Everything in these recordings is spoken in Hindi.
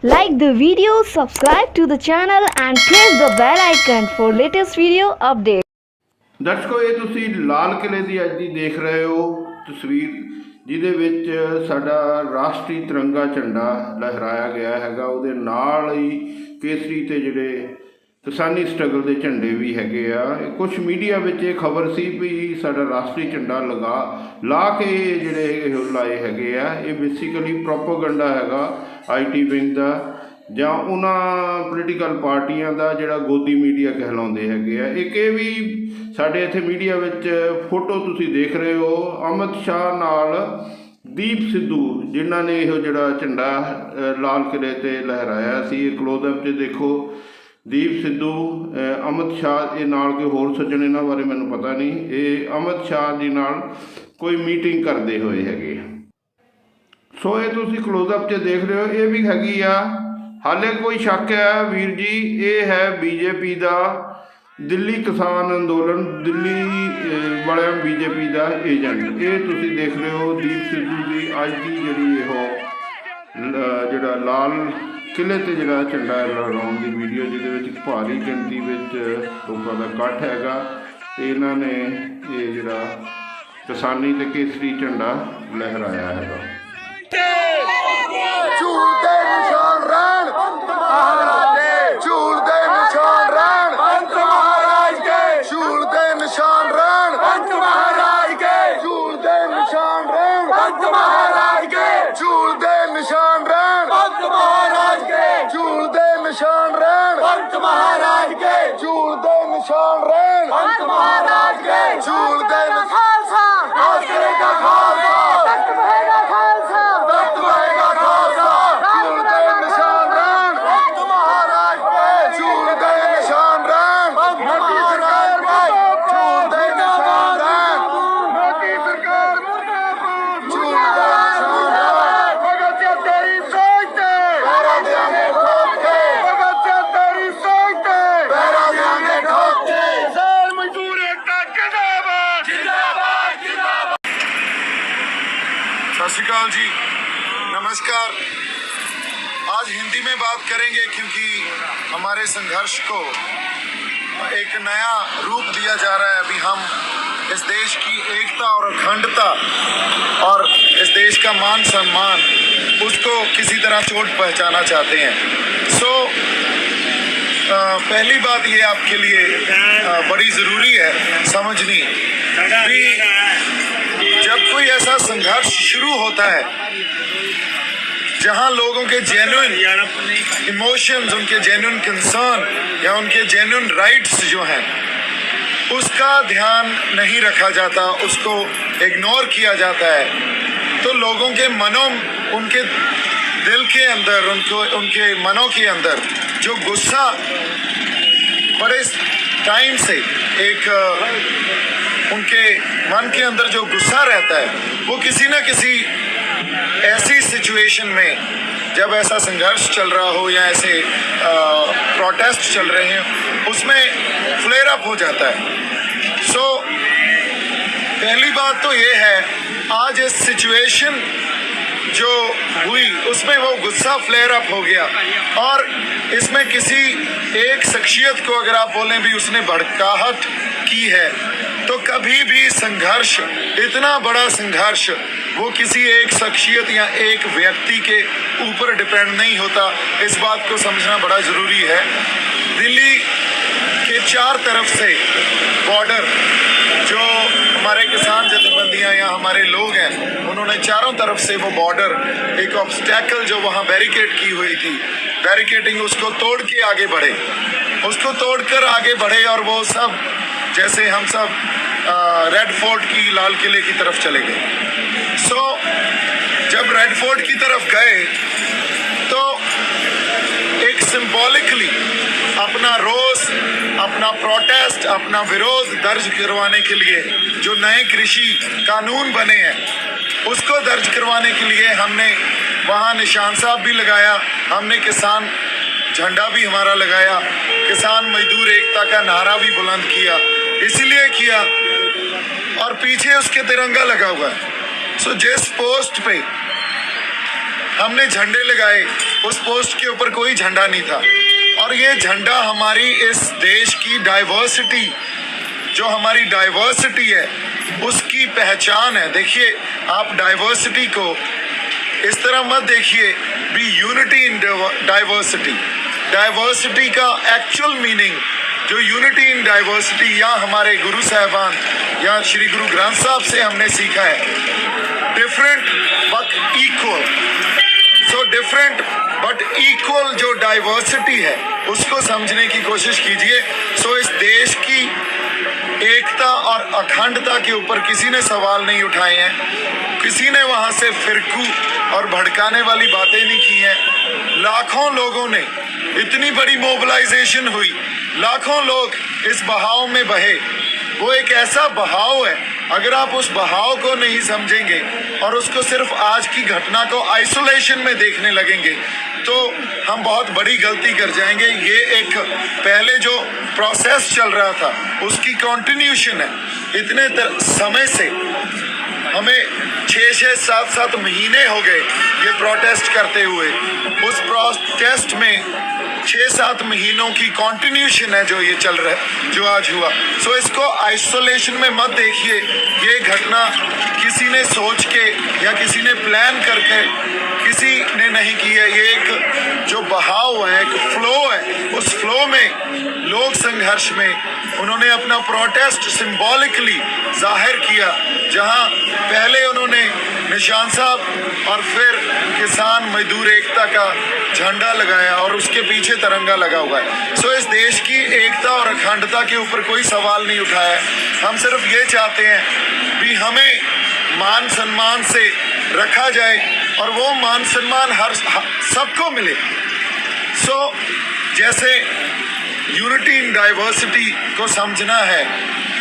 Like the video, subscribe to the channel and press the bell icon for latest video updates. ਦਰਸ਼ਕੋ ਇਹ ਤੁਸੀਂ ਲਾਲ ਕਿਲੇ ਦੀ ਅੱਜ ਦੀ ਦੇਖ ਰਹੇ ਹੋ ਤਸਵੀਰ ਜਿਹਦੇ ਵਿੱਚ ਸਾਡਾ ਰਾਸ਼ਟਰੀ ਤਿਰੰਗਾ ਝੰਡਾ ਲਹਿਰਾਇਆ ਗਿਆ ਹੈਗਾ। ਉਹਦੇ ਨਾਲ ਹੀ ਕੇਸਰੀ ਤੇ ਜਿਹੜੇ ਕਿਸਾਨੀ ਸਟਰਗਲ ਦੇ ਝੰਡੇ ਵੀ ਹੈਗੇ ਆ। ਕੁਝ ਮੀਡੀਆ ਵਿੱਚ ਇਹ ਖਬਰ ਸੀ ਵੀ ਸਾਡਾ ਰਾਸ਼ਟਰੀ ਝੰਡਾ ਲਾ ਕੇ ਜਿਹੜੇ ਲਾਏ ਹੈਗੇ ਆ। ਇਹ ਬੇਸਿਕਲੀ ਪ੍ਰੋਪੇਗੈਂਡਾ ਹੈਗਾ IT ਵਿੰਗ ਦਾ ਜਾਂ ਉਹਨਾਂ ਪੋਲੀਟੀਕਲ ਪਾਰਟੀਆਂ ਦਾ ਜਿਹੜਾ ਗੋਦੀ ਮੀਡੀਆ ਕਹਿਲਾਉਂਦੇ ਹੈਗੇ ਆ। ਇੱਕ ਇਹ ਵੀ ਸਾਡੇ ਇੱਥੇ ਮੀਡੀਆ ਵਿੱਚ ਫੋਟੋ ਤੁਸੀਂ ਦੇਖ ਰਹੇ ਹੋ ਅਮਿਤ ਸ਼ਾਹ ਨਾਲ ਦੀਪ ਸਿੱਧੂ ਜਿਨ੍ਹਾਂ ਨੇ ਇਹੋ ਜਿਹੜਾ ਝੰਡਾ ਲਾਲ ਕਿਲੇ 'ਤੇ ਲਹਿਰਾਇਆ ਸੀ। ਇਹ ਕਲੋਜ਼ਅਪ 'ਚ ਦੇਖੋ ਦੀਪ ਸਿੱਧੂ ਅਮਿਤ ਸ਼ਾਹ ਇਹ ਨਾਲ ਕੋਈ ਹੋਰ ਸੱਜਣ ਇਹਨਾਂ ਬਾਰੇ ਮੈਨੂੰ ਪਤਾ ਨਹੀਂ। ਇਹ ਅਮਿਤ ਸ਼ਾਹ ਜੀ ਨਾਲ ਕੋਈ ਮੀਟਿੰਗ ਕਰਦੇ ਹੋਏ ਹੈਗੇ। ਸੋ ਇਹ ਤੁਸੀਂ ਕਲੋਜ਼ਅਪ 'ਚ ਦੇਖ ਰਹੇ ਹੋ। ਇਹ ਵੀ ਹੈਗੀ ਆ ਹਾਲੇ ਕੋਈ ਸ਼ੱਕ ਹੈ ਵੀਰ ਜੀ, ਇਹ ਹੈ BJP ਦਾ ਦਿੱਲੀ ਕਿਸਾਨ ਅੰਦੋਲਨ ਦਿੱਲੀ ਵਾਲਿਆਂ BJP ਦਾ ਏਜੰਟ। ਇਹ ਤੁਸੀਂ ਦੇਖ ਰਹੇ ਹੋ ਦੀਪ ਸਿੱਧੂ ਦੀ ਅੱਜ ਦੀ ਜਿਹੜੀ ਇਹ ਜਿਹੜਾ ਲਾਲ ਕਿਲੇ 'ਤੇ ਜਿਹੜਾ ਝੰਡਾ ਲਹਿਰਾਉਣ ਦੀ ਵੀਡੀਓ, ਜਿਹਦੇ ਵਿੱਚ ਭਾਰੀ ਗਿਣਤੀ ਵਿੱਚ ਲੋਕਾਂ ਦਾ ਇਕੱਠ ਹੈਗਾ ਅਤੇ ਇਹਨਾਂ ਨੇ ਇਹ ਜਿਹੜਾ ਕਿਸਾਨੀ ਅਤੇ ਕੇਸਰੀ ਝੰਡਾ ਲਹਿਰਾਇਆ ਹੈਗਾ। सत श्री अकाल जी, नमस्कार। आज हिंदी में बात करेंगे क्योंकि हमारे संघर्ष को एक नया रूप दिया जा रहा है। अभी हम इस देश की एकता और अखंडता और इस देश का मान सम्मान उसको किसी तरह चोट पहुंचाना चाहते हैं। सो पहली बात ये आपके लिए बड़ी ज़रूरी है समझनी भी, जब कोई ऐसा संघर्ष शुरू होता है जहां लोगों के जेन्युइन इमोशंस, उनके जेन्युइन कंसर्न या उनके जेन्युइन राइट्स जो हैं उसका ध्यान नहीं रखा जाता, उसको इग्नोर किया जाता है, तो लोगों के मनों, उनके दिल के अंदर, उनके मनों के अंदर जो गुस्सा बड़े टाइम से एक उनके मन के अंदर जो गुस्सा रहता है वो किसी न किसी ऐसी सिचुएशन में, जब ऐसा संघर्ष चल रहा हो या ऐसे प्रोटेस्ट चल रहे हैं, उसमें फ्लेयर अप हो जाता है। सो पहली बात तो ये है, आज इस सिचुएशन जो हुई उसमें वो गुस्सा फ्लेयर अप हो गया और इसमें किसी एक शख्सियत को अगर आप बोलें भी उसने भड़काहट की है, तो कभी भी संघर्ष, इतना बड़ा संघर्ष, वो किसी एक शख्सियत या एक व्यक्ति के ऊपर डिपेंड नहीं होता। इस बात को समझना बड़ा ज़रूरी है। दिल्ली के चार तरफ से बॉर्डर, जो हमारे किसान जथेबंदियां या हमारे लोग हैं, उन्होंने चारों तरफ से वो बॉर्डर, एक ऑब्स्टैकल जो वहाँ बैरिकेड की हुई थी, बैरिकेडिंग, उसको तोड़ के आगे बढ़े, उसको तोड़कर आगे बढ़े और वो सब जैसे हम सब रेड फोर्ट की, लाल किले की तरफ चले गए। सो जब रेड फोर्ट की तरफ गए तो एक सिंबॉलिकली अपना रोष, अपना प्रोटेस्ट, अपना विरोध दर्ज करवाने के लिए जो नए कृषि कानून बने हैं उसको दर्ज करवाने के लिए हमने वहाँ निशान साहब भी लगाया, हमने किसान झंडा भी हमारा लगाया, किसान मजदूर एकता का नारा भी बुलंद किया। इसीलिए किया और पीछे उसके तिरंगा लगा हुआ है। सो जिस पोस्ट पे हमने झंडे लगाए, उस पोस्ट के ऊपर कोई झंडा नहीं था। और ये झंडा हमारी इस देश की डाइवर्सिटी, जो हमारी डाइवर्सिटी है उसकी पहचान है। देखिए, आप डाइवर्सिटी को इस तरह मत देखिए भी यूनिटी इन डाइवर्सिटी। डाइवर्सिटी का एक्चुअल मीनिंग जो यूनिटी इन डाइवर्सिटी या हमारे गुरु साहबान या श्री गुरु ग्रंथ साहब से हमने सीखा है, different but equal. So different but equal जो डाइवर्सिटी है उसको समझने की कोशिश कीजिए। सो इस देश की एकता और अखंडता के ऊपर किसी ने सवाल नहीं उठाए हैं, किसी ने वहां से फिरकू और भड़काने वाली बातें नहीं की हैं। लाखों लोगों ने, इतनी बड़ी मोबिलाइजेशन हुई, लाखों लोग इस बहाव में बहे। वो एक ऐसा बहाव है, अगर आप उस बहाव को नहीं समझेंगे और उसको सिर्फ आज की घटना को आइसोलेशन में देखने लगेंगे तो हम बहुत बड़ी गलती कर जाएंगे। ये एक पहले जो प्रोसेस चल रहा था उसकी कंटिन्यूशन है। इतने समय से हमें 6-6, 7-7 महीने हो गए ये प्रोटेस्ट करते हुए। उस प्रोटेस्ट में 6-7 महीनों की कंटिन्यूशन है जो ये चल रहा है, जो आज हुआ। सो इसको आइसोलेशन में मत देखिए। ये घटना किसी ने सोच के या किसी ने प्लान करके किसी ने नहीं की है। ये एक जो बहाव है, एक फ्लो है, उस फ्लो में लोक संघर्ष में उन्होंने अपना प्रोटेस्ट सिंबॉलिकली जाहिर किया। जहां पहले उन्होंने निशान साहब और फिर किसान मजदूर एकता का झंडा लगाया और उसके पीछे तिरंगा लगा हुआ है। सो इस देश की एकता और अखंडता के ऊपर कोई सवाल नहीं उठाया। हम सिर्फ ये चाहते हैं कि हमें मान सम्मान से रखा जाए और वो मान सम्मान हर सबको मिले। सो जैसे यूनिटी इन डाइवर्सिटी को समझना है,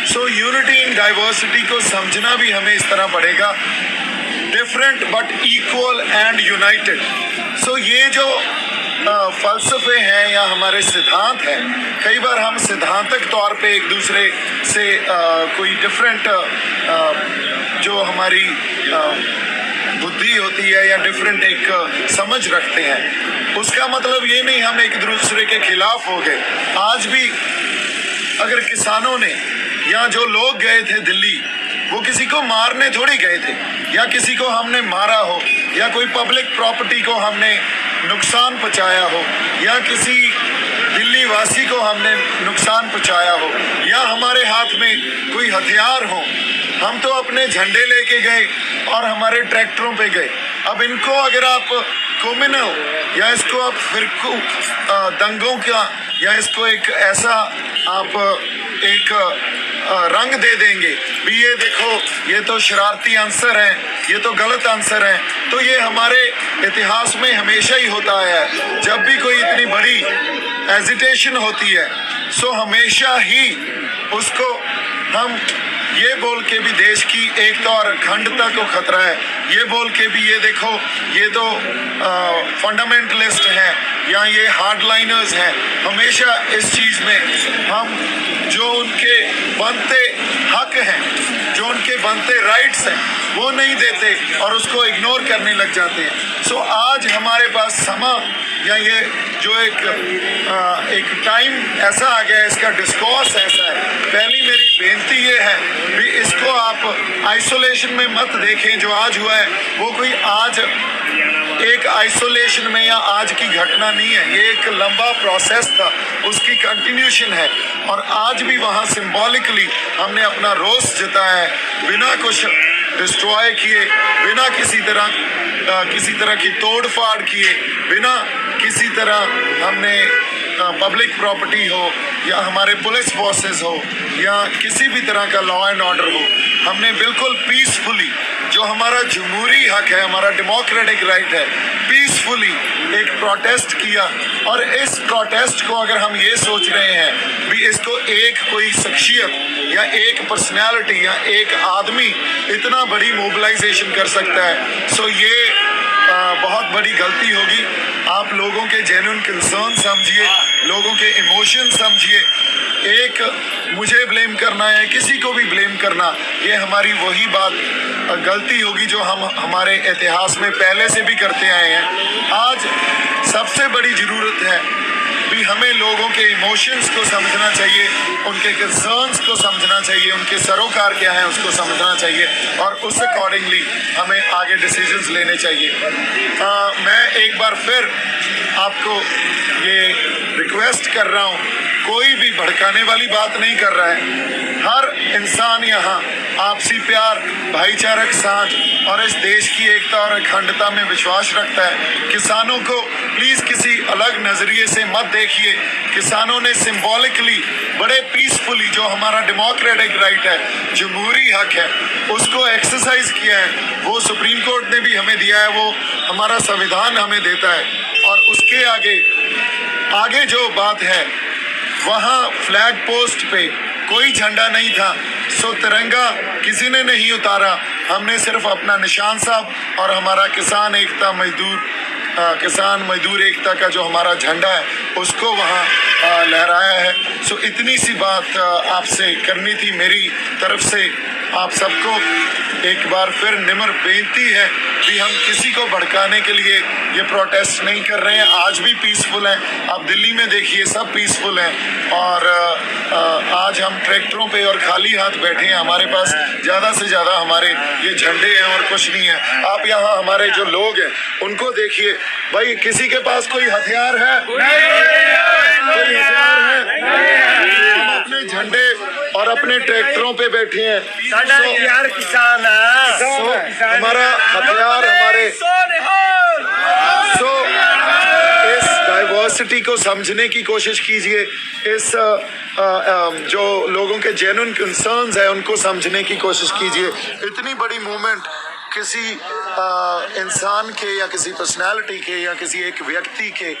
सो यूनिटी इन डाइवर्सिटी को समझना भी हमें इस तरह पड़ेगा, different but equal and united. सो ये जो फलसफे हैं या हमारे सिद्धांत हैं, कई बार हम सिद्धांतक तौर पे एक दूसरे से कोई डिफरेंट जो हमारी बुद्धि होती है या डिफरेंट एक समझ रखते हैं। उसका मतलब ये नहीं हम एक दूसरे के खिलाफ हो गए। आज भी अगर किसानों ने या जो लोग गए थे दिल्ली, वो किसी को मारने थोड़ी गए थे या किसी को हमने मारा हो या कोई पब्लिक प्रॉपर्टी को हमने नुकसान पहुंचाया हो या किसी दिल्ली वासी को हमने नुकसान पहुंचाया हो या हमारे हाथ में कोई हथियार हो। हम तो अपने झंडे लेके गए और हमारे ट्रैक्टरों पे गए। अब इनको अगर आप कम्युनल या इसको आप फिरकू दंगों का या इसको एक ऐसा आप एक रंग दे देंगे भी ये देखो ये तो शरारती अंसर हैं, ये तो गलत अंसर हैं, तो ये हमारे इतिहास में हमेशा ही होता है। जब भी कोई इतनी बड़ी एजिटेशन होती है सो हमेशा ही उसको हम ये बोल के भी देश की एकता और अखंडता को खतरा है, ये बोल के भी ये देखो ये तो फंडामेंटलिस्ट हैं या ये हार्डलाइनर्स हैं। हमेशा इस चीज़ में हम जो उनके बनते हक हैं, जो उनके बनते राइट्स हैं, वो नहीं देते और उसको इग्नोर करने लग जाते हैं। सो आज हमारे पास समा या ये जो एक टाइम ऐसा आ गया है, इसका डिस्कोर्स ऐसा है। पहली मेरी बेनती ये है भी इसको आप आइसोलेशन में मत देखें। जो आज हुआ है वो कोई आज एक आइसोलेशन में या आज की घटना नहीं है, ये एक लंबा प्रोसेस था, उसकी कंटिन्यूशन है। और आज भी वहाँ सिंबॉलिकली हमने अपना रोष जताया है, बिना कुछ डिस्ट्रॉय किए, बिना किसी तरह की तोड़ फाड़ किए, बिना किसी तरह हमने पब्लिक प्रॉपर्टी हो या हमारे पुलिस फोर्सेस हो या किसी भी तरह का लॉ एंड ऑर्डर हो, हमने बिल्कुल पीसफुली जो हमारा जमहूरी हक है, हमारा डेमोक्रेटिक राइट है, पीसफुली एक प्रोटेस्ट किया। और इस प्रोटेस्ट को अगर हम ये सोच रहे हैं भी इसको एक कोई शख्सियत या एक पर्सनैलिटी या एक आदमी इतना बड़ी मोबिलाइजेशन कर सकता है, सो ये बहुत बड़ी गलती होगी। आप लोगों के जेन्युइन कंसर्न समझिए, लोगों के इमोशन समझिए। एक मुझे ब्लेम करना है, किसी को भी ब्लेम करना, ये हमारी वही बात गलती होगी जो हम हमारे इतिहास में पहले से भी करते आए हैं। आज सबसे बड़ी ज़रूरत है भी हमें लोगों के इमोशंस को समझना चाहिए, उनके कंसर्न्स को समझना चाहिए, उनके सरोकार क्या है उसको समझना चाहिए और उस अकॉर्डिंगली हमें आगे डिसीजंस लेने चाहिए। मैं एक बार फिर आपको ये रिक्वेस्ट कर रहा हूँ, कोई भी भड़काने वाली बात नहीं कर रहा है। हर इंसान यहाँ आपसी प्यार, भाईचारक साझ और इस देश की एकता और अखंडता में विश्वास रखता है। किसानों को प्लीज़ किसी अलग नज़रिए से मत देखिए। किसानों ने सिंबॉलिकली बड़े पीसफुली जो हमारा डेमोक्रेटिक राइट है, जमहूरी हक है, उसको एक्सरसाइज किया है। वो सुप्रीम कोर्ट ने भी हमें दिया है, वो हमारा संविधान हमें देता है। और उसके आगे जो बात है, वहाँ फ्लैग पोस्ट पे कोई झंडा नहीं था, सो तिरंगा किसी ने नहीं उतारा। हमने सिर्फ अपना निशान साहब और हमारा किसान मजदूर एकता का जो हमारा झंडा है उसको वहाँ लहराया है। सो इतनी सी बात आपसे करनी थी मेरी तरफ से। आप सबको एक बार फिर निम्र बेनती है कि हम किसी को भड़काने के लिए ये प्रोटेस्ट नहीं कर रहे हैं। आज भी पीसफुल हैं, आप दिल्ली में देखिए सब पीसफुल हैं। और आज हम ट्रैक्टरों पे और खाली हाथ बैठे हैं, हमारे पास ज़्यादा से ज़्यादा हमारे ये झंडे हैं और कुछ नहीं है। आप यहाँ हमारे जो लोग हैं उनको देखिए, भाई किसी के पास कोई हथियार है? कोई हथियार है? हम अपने झंडे और अपने ट्रैक्टरों पे बैठे हैं। किसान है, हमारा हथियार हमारे इस डाइवर्सिटी को समझने की कोशिश कीजिए। इस जो लोगों के जेन्युइन कंसर्न्स है उनको समझने की कोशिश कीजिए। इतनी बड़ी मूवमेंट किसी इंसान के या किसी पर्सनालिटी के या किसी एक व्यक्ति के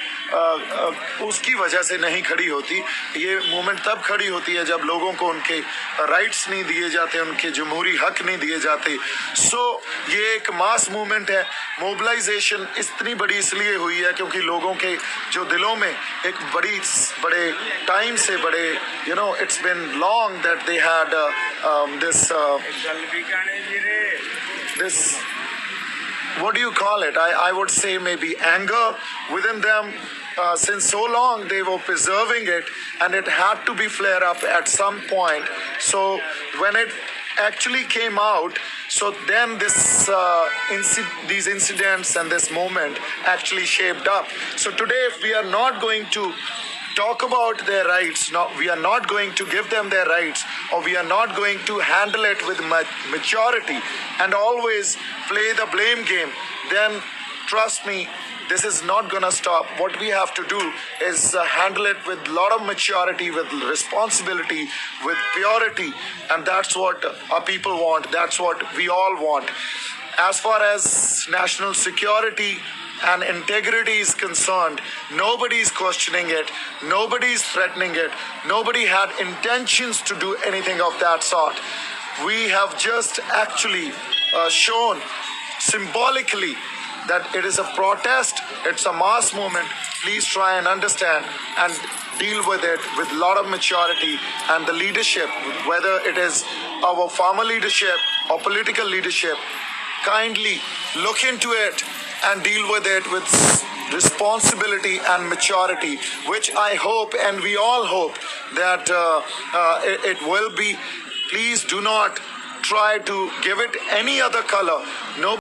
उसकी वजह से नहीं खड़ी होती। ये मूवमेंट तब खड़ी होती है जब लोगों को उनके राइट्स नहीं दिए जाते, उनके जमहूरी हक नहीं दिए जाते। सो ये एक मास मूवमेंट है। मोबिलाइजेशन इतनी बड़ी इसलिए हुई है क्योंकि लोगों के जो दिलों में एक बड़े टाइम से it's been long that they had this what do you call it, I would say maybe anger within them. Since so long they were preserving it and it had to be flare up at some point. So when it actually came out, so then these incidents and this moment actually shaped up. So today if we are not going to talk about their rights, we are not going to give them their rights, or we are not going to handle it with maturity and always play the blame game, then trust me, this is not gonna stop. What we have to do is handle it with a lot of maturity, with responsibility, with purity, and that's what our people want. That's what we all want. As far as national security and integrity is concerned, nobody is questioning it, nobody is threatening it, nobody had intentions to do anything of that sort. We have just actually shown symbolically that it is a protest, it's a mass movement. Please try and understand and deal with it with a lot of maturity, and the leadership, whether it is our farmer leadership or political leadership, kindly look into it and deal with it with responsibility and maturity, which I hope and we all hope that it will be. Please do not try to give it any other color. No.